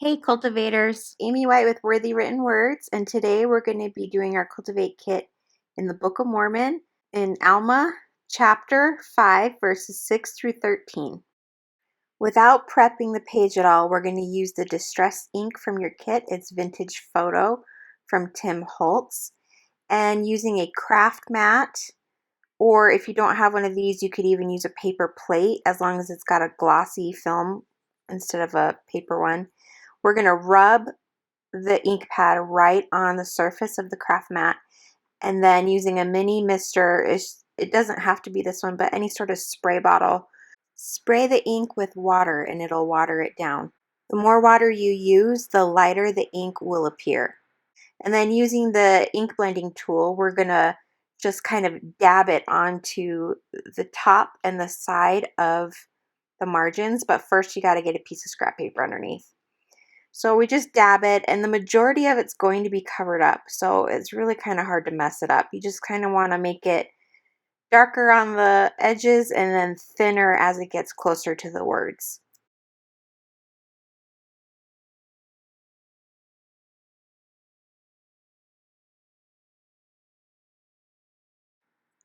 Hey cultivators, Aimee White with Worthy Written Words, and today we're going to be doing our Cultivate Kit in the Book of Mormon in Alma chapter 5 verses 6 through 13. Without prepping the page at all, we're going to use the distress ink from your kit. It's Vintage Photo from Tim Holtz, and using a craft mat, or if you don't have one of these, you could even use a paper plate as long as it's got a glossy film instead of a paper one. We're going to rub the ink pad right on the surface of the craft mat, and then using a mini mister, it doesn't have to be this one, but any sort of spray bottle, spray the ink with water and it'll water it down. The more water you use, the lighter the ink will appear. And then using the ink blending tool, we're going to just kind of dab it onto the top and the side of the margins, but first you got to get a piece of scrap paper underneath. So we just dab it, and the majority of it's going to be covered up, so it's really kind of hard to mess it up. You just kind of want to make it darker on the edges and then thinner as it gets closer to the words.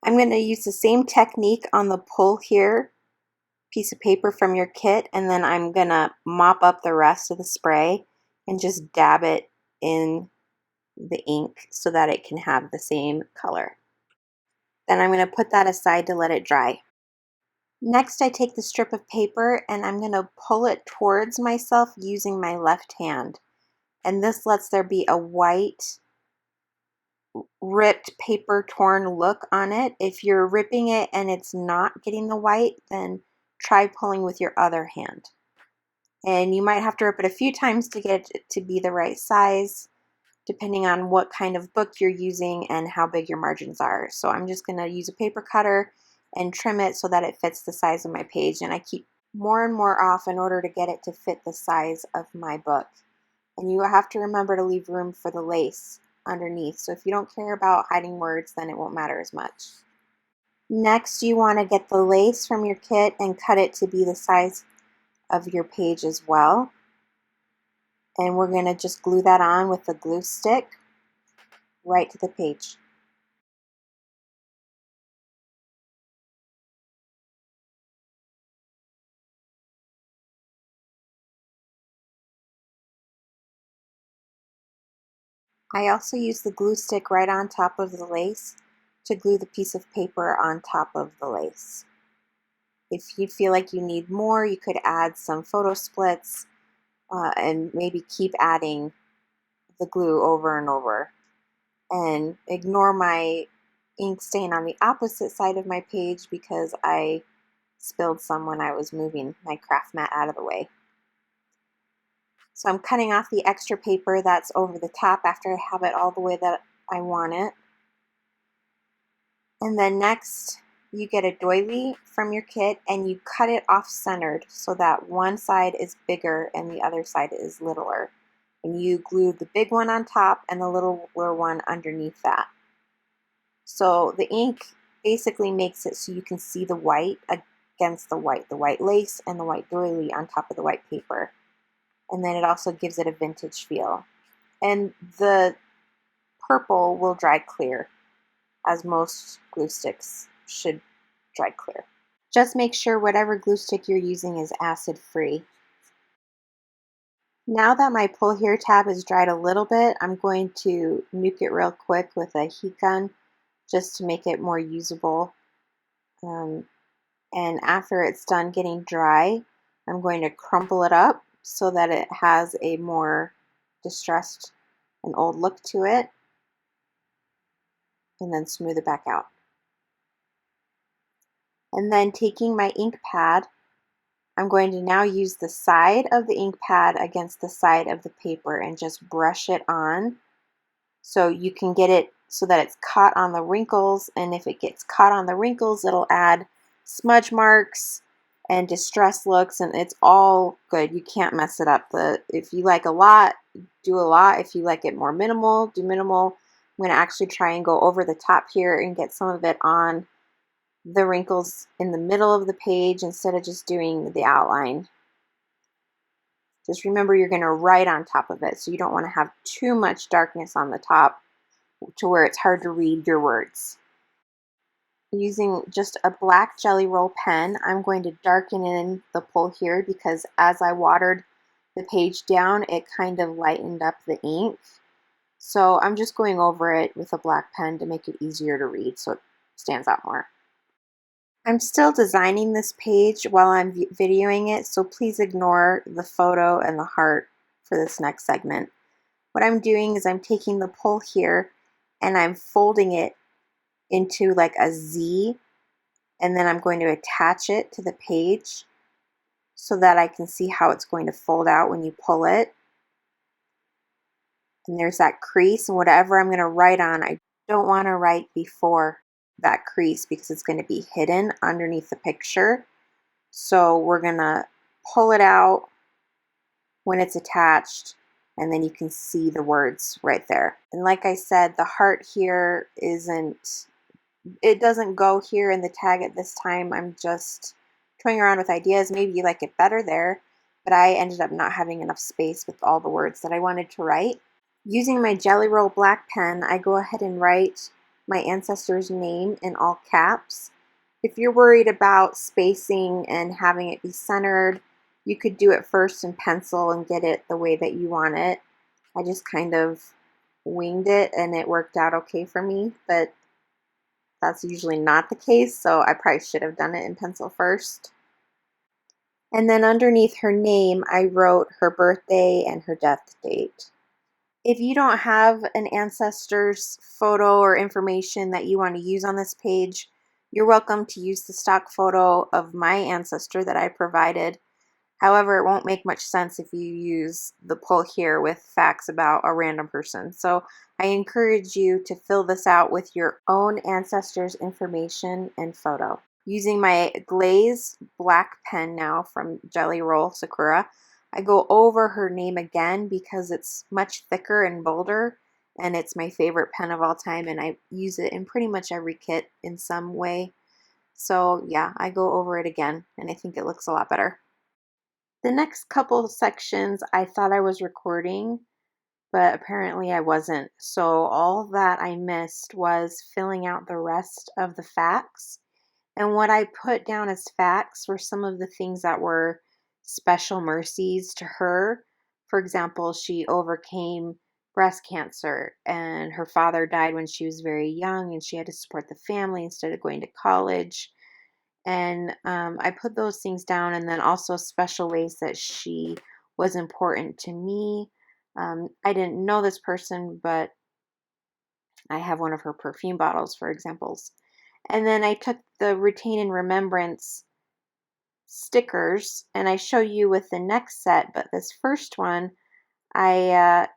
I'm going to use the same technique on the pull here piece of paper from your kit, and then I'm going to mop up the rest of the spray and just dab it in the ink so that it can have the same color. Then I'm going to put that aside to let it dry. Next, I take the strip of paper and I'm going to pull it towards myself using my left hand. And this lets there be a white, ripped paper torn look on it. If you're ripping it and it's not getting the white, then try pulling with your other hand. And you might have to rip it a few times to get it to be the right size, depending on what kind of book you're using and how big your margins are. So I'm just going to use a paper cutter and trim it so that it fits the size of my page, and I keep more and more off in order to get it to fit the size of my book. And you have to remember to leave room for the lace underneath, so if you don't care about hiding words, then it won't matter as much. Next, you want to get the lace from your kit and cut it to be the size of your page as well. And we're going to just glue that on with the glue stick right to the page. I also use the glue stick right on top of the lace to glue the piece of paper on top of the lace. If you feel like you need more, you could add some photo splits and maybe keep adding the glue over and over. And ignore my ink stain on the opposite side of my page because I spilled some when I was moving my craft mat out of the way. So I'm cutting off the extra paper that's over the top after I have it all the way that I want it. And then next, you get a doily from your kit and you cut it off-centered so that one side is bigger and the other side is littler. And you glue the big one on top and the littler one underneath that. So the ink basically makes it so you can see the white against the white lace and the white doily on top of the white paper. And then it also gives it a vintage feel. And the purple will dry clear, as most glue sticks should dry clear. Just make sure whatever glue stick you're using is acid free. Now that my pull here tab is dried a little bit, I'm going to nuke it real quick with a heat gun just to make it more usable. And after it's done getting dry, I'm going to crumple it up so that it has a more distressed and old look to it, and then smooth it back out. And then taking my ink pad, I'm going to now use the side of the ink pad against the side of the paper and just brush it on so you can get it so that it's caught on the wrinkles, and if it gets caught on the wrinkles, it'll add smudge marks and distress looks, and it's all good. You can't mess it up. If you like a lot, do a lot. If you like it more minimal, do minimal. I'm going to actually try and go over the top here and get some of it on the wrinkles in the middle of the page instead of just doing the outline. Just remember you're going to write on top of it, so you don't want to have too much darkness on the top to where it's hard to read your words. Using just a black Jelly Roll pen, I'm going to darken in the pull here because as I watered the page down, it kind of lightened up the ink. So I'm just going over it with a black pen to make it easier to read so it stands out more. I'm still designing this page while I'm videoing it, so please ignore the photo and the heart for this next segment. What I'm doing is I'm taking the pull here and I'm folding it into like a Z, and then I'm going to attach it to the page so that I can see how it's going to fold out when you pull it. And there's that crease, and whatever I'm going to write on, I don't want to write before that crease because it's going to be hidden underneath the picture. So we're going to pull it out when it's attached, and then you can see the words right there. And like I said, the heart here it doesn't go here in the tag at this time. I'm just toying around with ideas. Maybe you like it better there, but I ended up not having enough space with all the words that I wanted to write. Using my Jelly Roll black pen, I go ahead and write my ancestor's name in all caps. If you're worried about spacing and having it be centered, you could do it first in pencil and get it the way that you want it. I just kind of winged it and it worked out okay for me, but that's usually not the case, so I probably should have done it in pencil first. And then underneath her name, I wrote her birthday and her death date. If you don't have an ancestor's photo or information that you want to use on this page, you're welcome to use the stock photo of my ancestor that I provided. However, it won't make much sense if you use the pull here with facts about a random person. So I encourage you to fill this out with your own ancestor's information and photo. Using my glazed black pen now from Jelly Roll Sakura, I go over her name again because it's much thicker and bolder, and it's my favorite pen of all time, and I use it in pretty much every kit in some way. So yeah, I go over it again, and I think it looks a lot better. The next couple sections I thought I was recording, but apparently I wasn't. So all that I missed was filling out the rest of the facts. And what I put down as facts were some of the things that were special mercies to her. For example, she overcame breast cancer and her father died when she was very young and she had to support the family instead of going to college. And I put those things down, and then also special ways that she was important to me. I didn't know this person, but I have one of her perfume bottles, for examples. And then I took the Retain and Remembrance stickers, and I show you with the next set, but this first one, I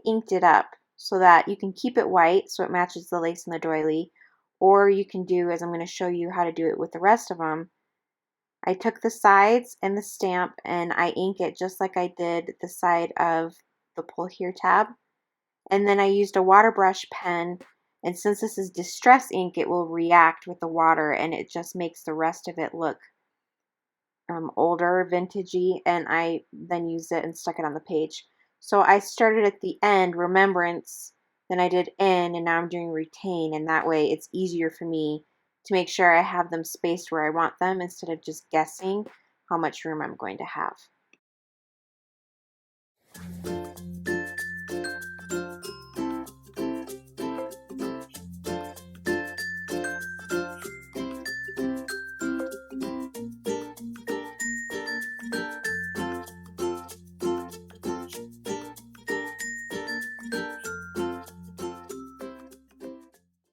inked it up so that you can keep it white so it matches the lace and the doily, or you can do, as I'm going to show you how to do it with the rest of them, I took the sides and the stamp and I ink it just like I did the side of the pull here tab. And then I used a water brush pen, and since this is distress ink, it will react with the water and it just makes the rest of it look older, vintagey, and I then used it and stuck it on the page. So I started at the end, Remembrance, then I did end, and now I'm doing Retain, and that way it's easier for me to make sure I have them spaced where I want them instead of just guessing how much room I'm going to have.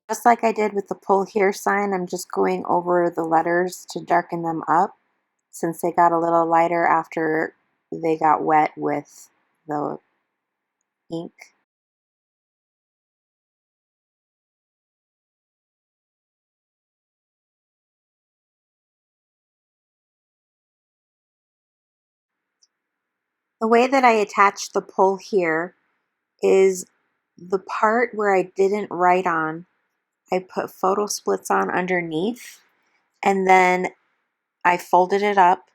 Just like I did with the pull here sign, I'm just going over the letters to darken them up since they got a little lighter after they got wet with the ink. The way that I attach the pull here is the part where I didn't write on, I put photo splits on underneath, and then I folded it up,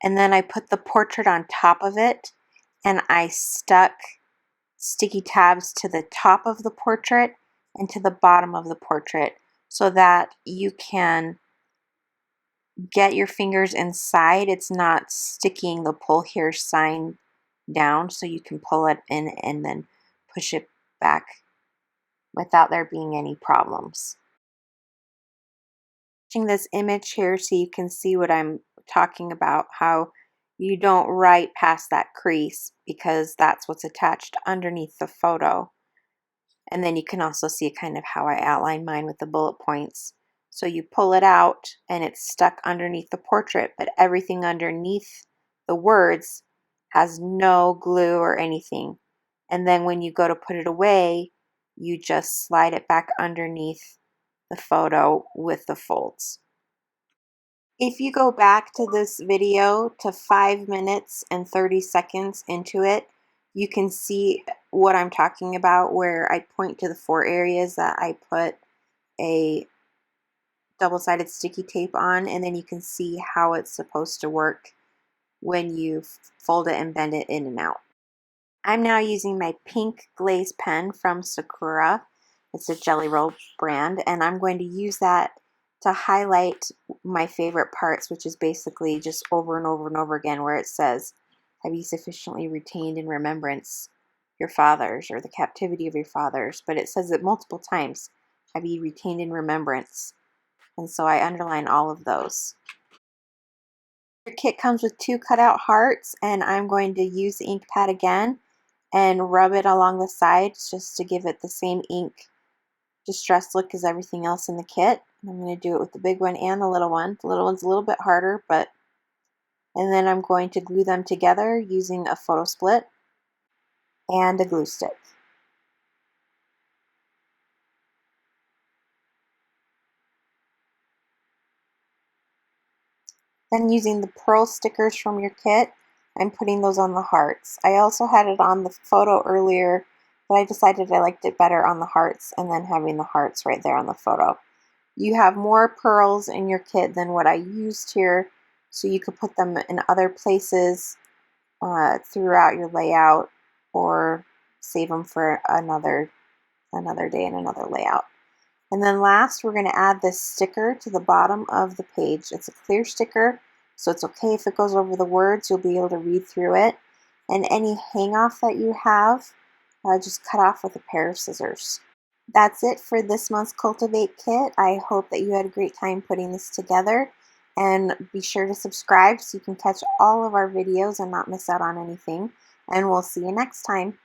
and then I put the portrait on top of it, and I stuck sticky tabs to the top of the portrait and to the bottom of the portrait so that you can get your fingers inside. It's not sticking the pull here sign down, so you can pull it in and then push it back without there being any problems. This image here so you can see what I'm talking about, how you don't write past that crease because that's what's attached underneath the photo. And then you can also see kind of how I outline mine with the bullet points. So you pull it out and it's stuck underneath the portrait, but everything underneath the words has no glue or anything. And then when you go to put it away, you just slide it back underneath the photo with the folds. If you go back to this video to 5 minutes and 30 seconds into it, you can see what I'm talking about, where I point to the 4 areas that I put a double-sided sticky tape on, and then you can see how it's supposed to work when you fold it and bend it in and out. I'm now using my pink glaze pen from Sakura. It's a Jelly Roll brand, and I'm going to use that to highlight my favorite parts, which is basically just over and over and over again where it says, have you sufficiently retained in remembrance your fathers, or the captivity of your fathers? But it says it multiple times, have you retained in remembrance? And so I underline all of those. Your kit comes with 2 cutout hearts, and I'm going to use the ink pad again and rub it along the sides just to give it the same ink distressed look as everything else in the kit. I'm going to do it with the big one and the little one. The little one's a little bit harder, and then I'm going to glue them together using a photo split and a glue stick. Then using the pearl stickers from your kit, I'm putting those on the hearts. I also had it on the photo earlier, but I decided I liked it better on the hearts and then having the hearts right there on the photo. You have more pearls in your kit than what I used here, so you could put them in other places throughout your layout, or save them for another day in another layout. And then last, we're going to add this sticker to the bottom of the page. It's a clear sticker, so it's okay if it goes over the words. You'll be able to read through it. And any hang off that you have, just cut off with a pair of scissors. That's it for this month's Cultivate kit. I hope that you had a great time putting this together, and be sure to subscribe so you can catch all of our videos and not miss out on anything. And we'll see you next time.